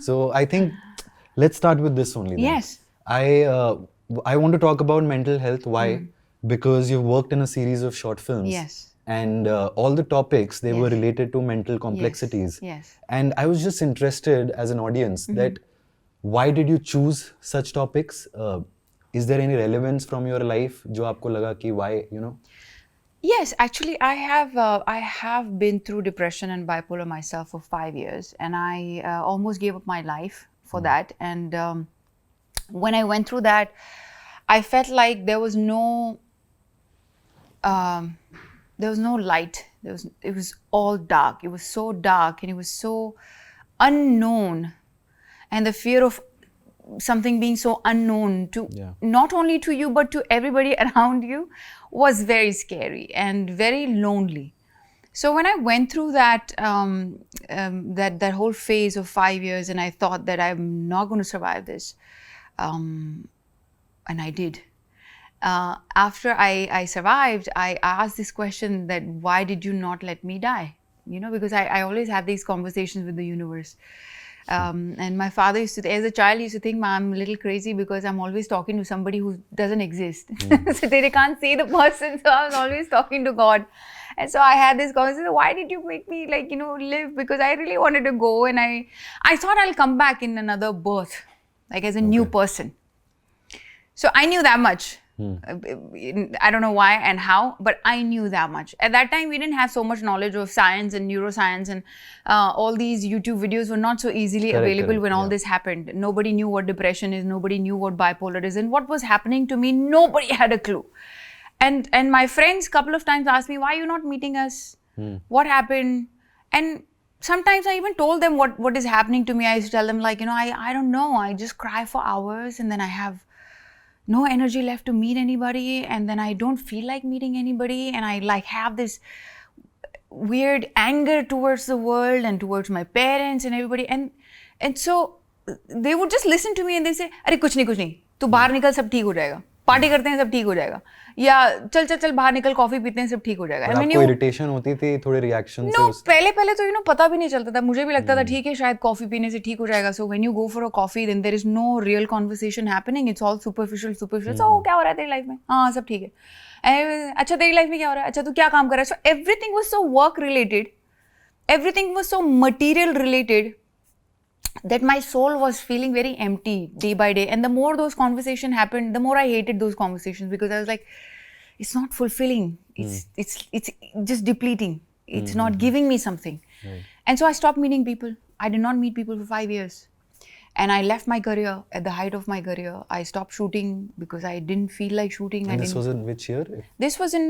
So I think let's start with this only then. Yes. I want to talk about mental health. Why? Because you've worked in a series of short films. Yes. And all the topics, they were Yes. related to mental complexities. Yes. And I was just interested as an audience that why did you choose such topics? Is there any relevance from your life जो आपको लगा कि why, you know? Yes, actually, I have been through depression and bipolar myself for 5 years, and I almost gave up my life for that. And when I went through that, I felt like there was no light. It was all dark. It was so dark, and it was so unknown, and the fear of something being so unknown to not only to you but to everybody around you was very scary and very lonely. So when I went through that that whole phase of 5 years, and I thought that I'm not going to survive this, and I did. After I survived, I asked this question that why did you not let me die? You know, because I always have these conversations with the universe. And my father used to, as a child, used to think I'm a little crazy because I'm always talking to somebody who doesn't exist. So they can't see the person, so I was always talking to God. And so I had this conversation, why did you make me live? Because I really wanted to go, and I thought I'll come back in another birth, like as a new person. So I knew that much. I don't know why and how, but I knew that much. At that time, we didn't have so much knowledge of science and neuroscience, and all these YouTube videos were not so easily available when all this happened. Nobody knew what depression is. Nobody knew what bipolar is, and what was happening to me. Nobody had a clue. And my friends couple of times asked me, why are you not meeting us? What happened? And sometimes I even told them what is happening to me. I used to tell them I don't know. I just cry for hours, and then I have no energy left to meet anybody, and then I don't feel like meeting anybody, and I have this weird anger towards the world and towards my parents and everybody, and so they would just listen to me and they say, अरे कुछ नहीं तू बाहर निकल सब ठीक हो जाएगा, पार्टी करते हैं सब ठीक हो जाएगा, या चल बाहर निकल कॉफी पीते हैं सब ठीक हो जाएगा. आपको इरिटेशन होती थी थोड़े रिएक्शन से? पहले तो पता भी नहीं चलता था. मुझे भी लगता था ठीक है शायद कॉफी पीने से ठीक हो जाएगा. So when you go for a coffee then there is no real conversation happening. It's all superficial. So क्या हो रहा है तेरी लाइफ में? हाँ सब ठीक है. अच्छा तेरी लाइफ में क्या हो रहा है? अच्छा तू क्या काम कर रहा है? So everything was so work related, everything was so material related, that my soul was feeling very empty day by day. And the more those conversations happened, the more I hated those conversations, because I was like, it's not fulfilling. It's just depleting. It's not giving me something. And so I stopped meeting people. I did not meet people for 5 years. And I left my career at the height of my career. I stopped shooting because I didn't feel like shooting. And this was in which year? This was in,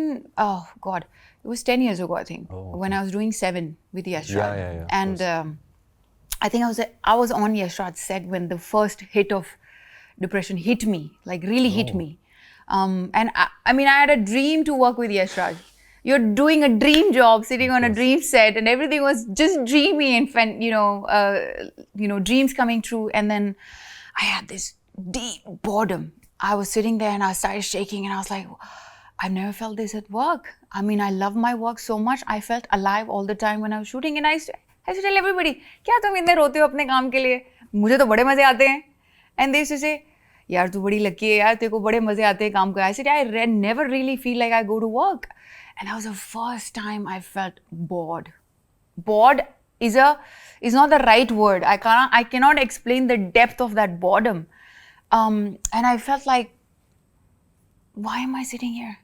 oh God, it was 10 years ago, I think. Oh, okay. When I was doing 7 with Yash Raj. Yeah. And I think I was on Yash Raj's set when the first hit of depression hit me, like really hit me. And I mean, I had a dream to work with Yash Raj. You're doing a dream job, sitting on a dream set, and everything was just dreamy and dreams coming true. And then I had this deep boredom. I was sitting there and I started shaking, and I was like, I've never felt this at work. I mean, I love my work so much. I felt alive all the time when I was shooting, and I used to tell everybody, क्या तुम इतने रोते हो अपने काम के लिए? मुझे तो बड़े मजे आते हैं. And they used to say, यार तू बड़ी लकी है यार, तेरे को बड़े मजे आते हैं काम का. I said, I never really feel like I go to work. And that was the first time I felt bored. Bored is not the right word. I cannot explain the depth of that boredom. And I felt like, why am I sitting here?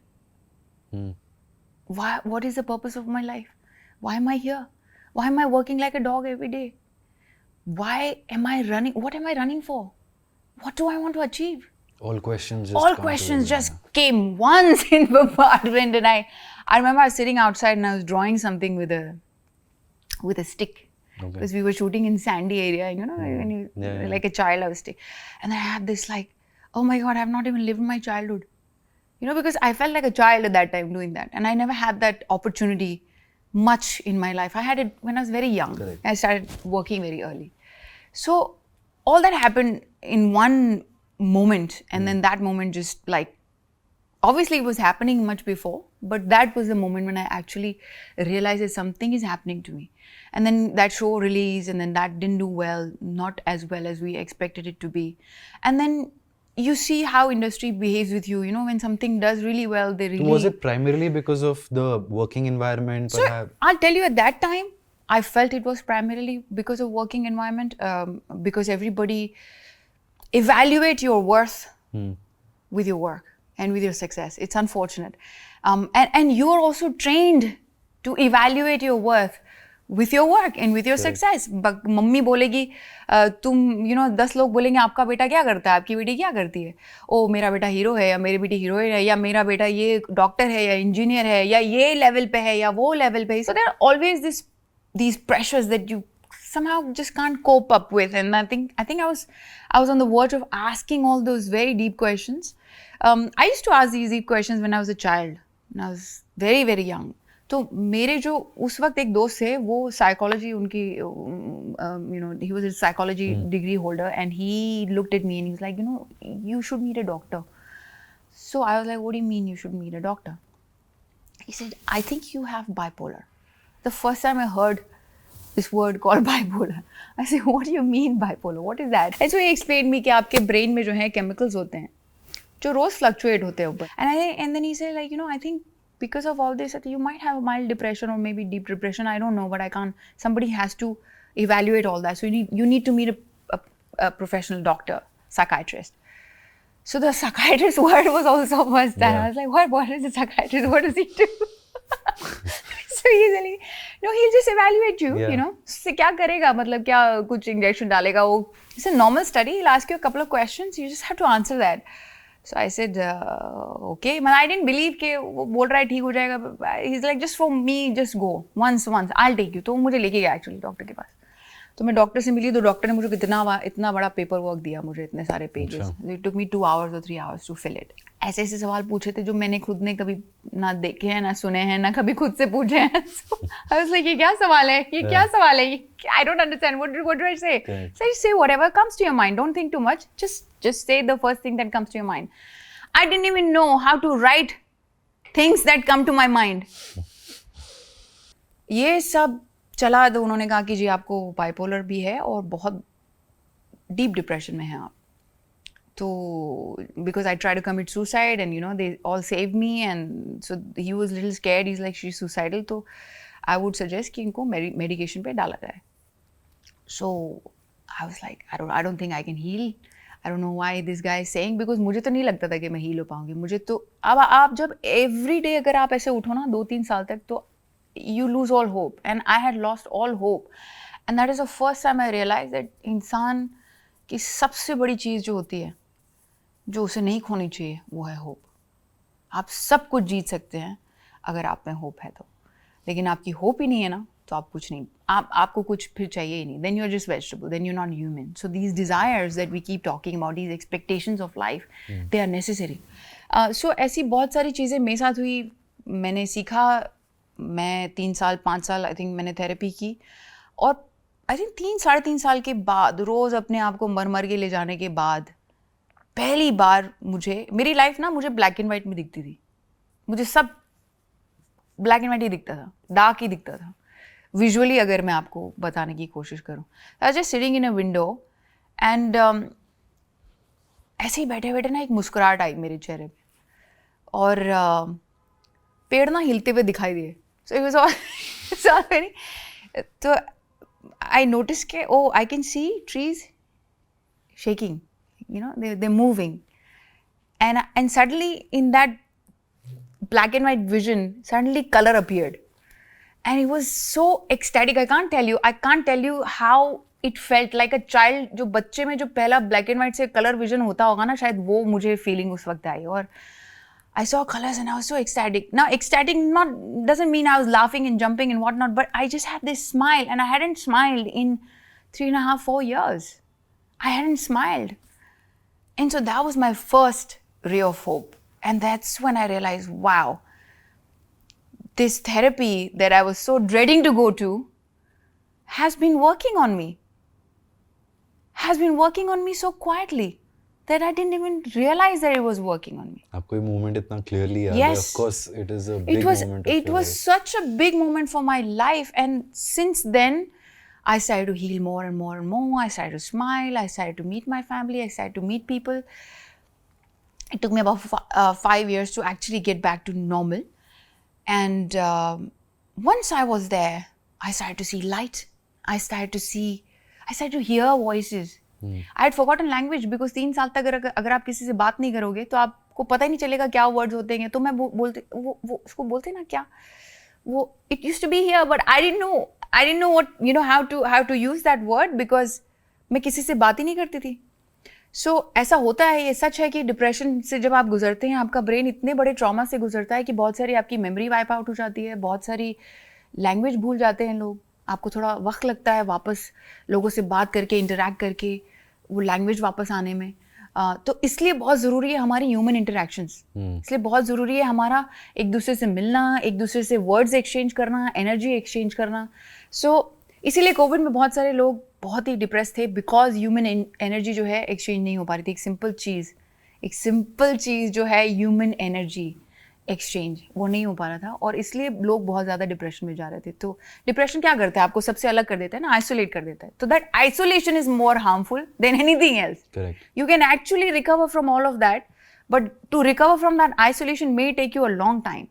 What is the purpose of my life? Why am I here? Why am I working like a dog every day? Why am I running? What am I running for? What do I want to achieve? All questions just came once in bombardment. And I remember I was sitting outside and I was drawing something with a stick. Okay. Because we were shooting in sandy area, like a child, I was stick. And I had this oh my God, I've not even lived my childhood. Because I felt like a child at that time doing that. And I never had that opportunity much in my life. I had it when I was very young. Correct. I started working very early. So all that happened in one moment, and then that moment just obviously it was happening much before, but that was the moment when I actually realized that something is happening to me. And then that show released, and then that didn't do well, not as well as we expected it to be. And then you see how industry behaves with you, when something does really well, they really... Was it primarily because of the working environment? So I'll tell you, at that time, I felt it was primarily because of working environment, because everybody evaluate your worth with your work and with your success. It's unfortunate. And you're also trained to evaluate your worth with your work and with your success. Mummy बोलेगी तुम 10 लोग बोलेंगे आपका बेटा क्या करता है, आपकी बेटी क्या करती है, ओ मेरा बेटा हीरो है या मेरी बेटी हीरोइन है या मेरा बेटा ये डॉक्टर है या इंजीनियर है या ये लेवल पे है या वो लेवल पे है. So there are always these pressures that you somehow just can't cope up with. And I think I was on the verge of asking all those very deep questions. I used to ask these deep questions when I was a child, when I was very, very young. तो मेरे जो उस वक्त एक दोस्त थे, वो psychology उनकी he was a psychology degree holder, and he looked at me and he was like, you should meet a doctor. So I was like, what do you mean you should meet a doctor? He said, I think you have bipolar. The first time I heard this word called bipolar, I said, what do you mean bipolar? What is that? And so he explained me कि आपके brain में जो है chemicals होते हैं जो रोज fluctuate होते हैं ऊपर. And then he said, like, I think because of all this, you might have a mild depression or maybe deep depression. I don't know, but I can't. Somebody has to evaluate all that. So you need to meet a professional doctor, psychiatrist. So the psychiatrist word was also first time. I was like, what is a psychiatrist? What does he do? So he's like, no, he'll just evaluate you, उससे क्या करेगा, मतलब क्या कुछ injection डालेगा वो. It's a normal study. He'll ask you a couple of questions. You just have to answer that. So I said, okay. But I didn't believe कि वो बोल रहा है ठीक हो जाएगा. He's like, just for me, just go. Once, I'll take you. तो वो मुझे लेके गया actually डॉक्टर के पास. तो मैं डॉक्टर से मिली तो डॉक्टर ने मुझे इतना बड़ा पेपर वर्क दिया मुझे, इतने सारे pages. It took me 2 hours or 3 hours to fill it. ऐसे सवाल पूछे थे जो मैंने खुद ने कभी ना देखे हैं, ना सुने हैं, ना कभी खुद से पूछे हैं. So I was like, ये क्या सवाल है? ये क्या सवाल है? I don't understand. What do I say? So I say whatever comes to your mind. Don't think too much. Just say the first thing that comes to your mind. I didn't even know how to write things that come to my mind. ये सब चला तो उन्होंने कहा कि जी आपको bipolar भी है और बहुत डीप डिप्रेशन में हैं आप. तो because I tried to commit suicide and they all saved me, and so he was a little scared. He's like, she's suicidal, तो I would suggest कि इनको medication पे डाला जाए. So I was like, I don't think I can heal. I don't know why this guy is saying, because मुझे तो नहीं लगता था कि मैं heal हो पाऊंगी. मुझे तो अब आप जब every day अगर आप ऐसे उठो ना 2-3 साल तक, तो you lose all hope, and I had lost all hope. And that is the first time I realized that इंसान की सबसे बड़ी चीज़ जो होती है, जो उसे नहीं खोनी चाहिए, वो है होप. आप सब कुछ जीत सकते हैं अगर आप में होप है तो, लेकिन आपकी होप ही नहीं है ना, तो आप कुछ नहीं, आपको कुछ फिर चाहिए ही नहीं. Then you're just vegetable, then you're not human. So these desires that we keep talking about, these expectations of life, they are necessary. So ऐसी बहुत सारी चीज़ें मेरे साथ हुई, मैंने सीखा. मैं 3 साल 5 साल आई थिंक मैंने थेरेपी की, और आई थिंक 3-3.5 साल के बाद रोज़ अपने आप को मर के ले जाने के बाद पहली बार मेरी लाइफ ना मुझे ब्लैक एंड वाइट में दिखती थी. मुझे सब ब्लैक एंड वाइट ही दिखता था, डार्क ही दिखता था विजुअली. अगर मैं आपको बताने की कोशिश करूँ, I was just sitting in a window and ऐसे ही बैठे बैठे ना एक मुस्कुराहट आई मेरे चेहरे पे, और पेड़ ना हिलते हुए दिखाई दिए. So it was all very, तो आई नोटिस के I can see trees shaking, they're moving, and suddenly in that black and white vision, suddenly color appeared, and it was so ecstatic. I can't tell you how it felt like a child. जो बच्चे में जो पहला black and white से color vision होता होगा ना, शायद वो मुझे feeling उस वक्त आई. और I saw colors and I was so ecstatic. Now, ecstatic doesn't mean I was laughing and jumping and whatnot, but I just had this smile, and I hadn't smiled in 3.5-4 years. I hadn't smiled. And so that was my first ray of hope. And that's when I realized, wow, this therapy that I was so dreading to go to has been working on me. Has been working on me so quietly. that I didn't even realize that it was working on me. आपको ये moment इतना clearly याद है. Yes. Of course, it is a big moment of It your was life. such a big moment for my life, and since then I started to heal more and more and more. I started to smile. I started to meet my family. I started to meet people. It took me about 5 years to actually get back to normal. And once I was there, I started to see light. I started to hear voices. I had forgotten language because 3 साल तक अगर आप किसी से बात नहीं करोगे तो आपको पता ही नहीं चलेगा क्या वर्ड्स होते हैं. तो मैं बोलते वो उसको बोलते ना क्या वो it used to be here but I didn't know what how to use that word because मैं किसी से बात ही नहीं करती थी. सो ऐसा होता है, ये सच है कि डिप्रेशन से जब आप गुजरते हैं आपका ब्रेन इतने बड़े ट्रॉमा से गुजरता है कि बहुत सारी आपकी मेमोरी वाइप आउट हो जाती है, बहुत सारी लैंग्वेज भूल जाते हैं लोग. आपको थोड़ा वक्त लगता है वापस लोगों से बात करके इंटरेक्ट करके वो लैंग्वेज वापस आने में. तो इसलिए बहुत ज़रूरी है हमारी ह्यूमन इंटरेक्शंस. इसलिए बहुत ज़रूरी है हमारा एक दूसरे से मिलना, एक दूसरे से वर्ड्स एक्सचेंज करना, एनर्जी एक्सचेंज करना. सो इसीलिए कोविड में बहुत सारे लोग बहुत ही डिप्रेस थे बिकॉज ह्यूमन एनर्जी जो है एक्सचेंज नहीं हो पा रही थी. एक सिंपल चीज़ जो है ह्यूमन एनर्जी एक्सचेंज वो नहीं हो पा रहा था और इसलिए लोग बहुत ज़्यादा डिप्रेशन में जा रहे थे. तो डिप्रेशन क्या करता है, आपको सबसे अलग कर देता है ना, आइसोलेट कर देता है. तो that isolation is more harmful than anything else. You can actually recover from all of that but to recover from that isolation may take you a long time.